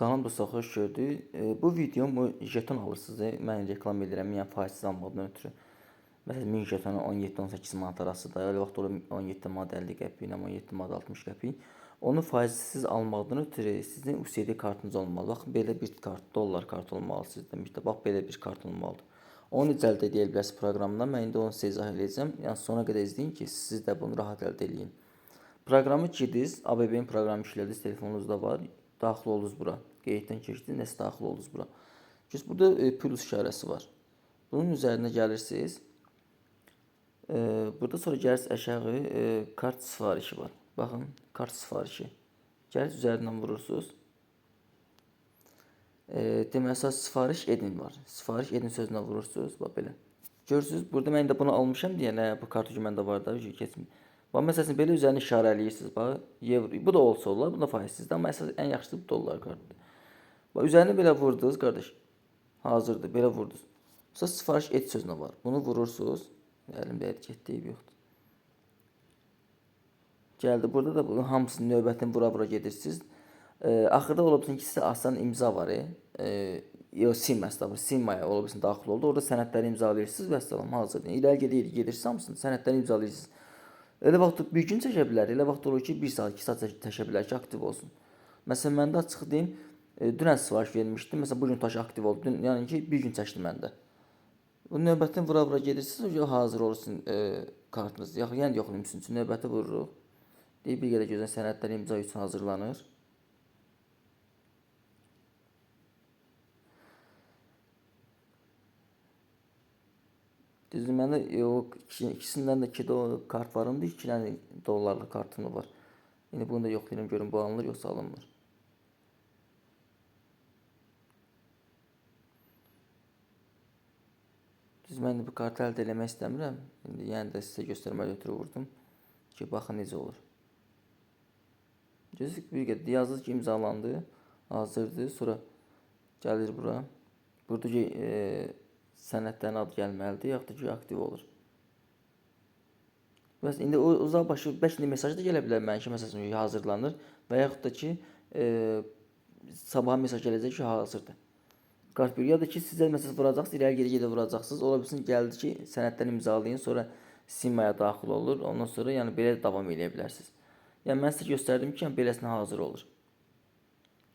Salam dostlar, xoş gördük. Bu videom jeton alırsınız. Mən reklam edirəm, yəni faizsiz almaqdan ötürü. Məsələn, 1000 jetonu 17-18 manat arasıdır. Elə vaxt olur 17 manat 50 qəpik, 17 manat 60 qəpik. Onu faizsiz almaqdan ötürü sizin UCD kartınız olmalı. Baxın, belə bir kart, dollar kartı olmalı sizdə. İşte, bax, belə bir kart olmalıdır. Onu necə əldə edə bilərsiniz proqramdan. Mən indi onu sizə izah edəcəm. Yəni, sona qədər izləyin ki, siz də bunu rahat əldə edin. Proqramı girdiniz, ABB-nin proqramı işlədiniz, telefonunuzda var. Daxil oldunuz bura. Qeyddən keçdiniz, nəsə daxil oldunuz bura. Burada plus işarəsi var. Bunun üzərinə gəlirsiniz. Burada sonra gəlirsiniz aşağı kart sifarişi var. Baxın, kart sifarişi. Gəlirsiniz üzərindən vurursunuz. Deməli, sifariş edin var. Sifariş edin sözünə vurursunuz. Bax belə. Görürsünüz, burada mən də bunu almışam deyənə, bu kart məndə var da, keçmir. Bax, məsələn, belə üzərini işarələyirsiniz. Bax, evro. Bu da olsa olar, bu da faizsizdir. Amma əsas ən yaxşısı bu dollar kartıdır. Bax, üzərini belə vurdunuz, qardaş. Hazırdır, belə vurdunuz. Sonra sifariş et sözünə var. Bunu vurursunuz. Əlimdə getdi, yoxdur. Gəldi, burada da bunun hamısının növbətini vura-vura gedirsiniz. Axırda ola bilsin ki, sizə asan imza var. Yox, silməsi də var. Silməyə ola bilsin daxil oldu. Orada sənədləri imzalayırsınız və salam, hazırdır. İləri gedirsiniz hamısını, sənədləri imzalayırsınız. Elə vaxt bir gün çəkə bilər, elə vaxt olur ki, 1 saat, 2 saat çəkə bilər ki, aktiv olsun. Məsələn, məndə açıq deyim, dünən sifariş vermişdim. Məsələn, bu gün taşı aktiv oldu. Yəni ki, bir gün çəkdi məndə. Bu növbətini vura-vura gedirsiniz, hazır olsun kartınız. Yəni yox, mümkün üçün növbəti vururuq. Deyib bir qədər gözən sənədlər imza üçün hazırlanır. Düzdür, məndə ikisindən də 2 kart var indi, 2 dənə dollarlı kartım var. İndi bunu da yoxlayıram, görün bu alınır, yoxsa alınmır. Düzdür, mən bu kartı əldə eləmək istəmirəm. İndi yəni də sizə göstərməyə ötürü vurdum ki, baxın necə olur. Gözlük bir qədər yazılır ki, imzalandı, hazırdır. Sonra gəlir bura. Burada ki, sənədlərin adı gəlməlidir, yaxud da ki, aktiv olur. Bəs indi uzaq başı, bəlkə mesaj da gələ bilər mənə ki, məsələn, hazırlanır və yaxud da ki, sabah mesaj gələcək ki, hazırdır. Kart bir, ya da ki, sizə məsəl vuracaqsınız, irəli geri vuracaqsınız. Ola bilsin, gəldi ki, sənədləri imzalayın, sonra simaya daxil olur. Ondan sonra yəni belə davam edə bilərsiniz. Yəni mən sizə göstərdim ki, yəni beləsinə hazır olur.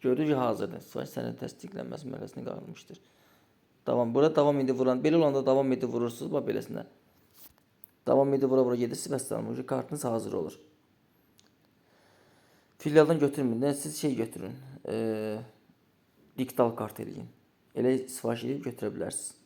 Gördük ki, hazırdır. Sifariş sənəd təsdiqlənməsi mərhələsini qalmışdır. Burada davam edib vuran, belə olanda davam edib vurursunuz, bax beləsinə. Davam edib vura-vura gedirsiniz, vəssalam, kartınız hazır olur. Filialdan götürməyin, siz şey götürün, digital kart eləyin. Elə sifariş edib götürə bilərsiniz.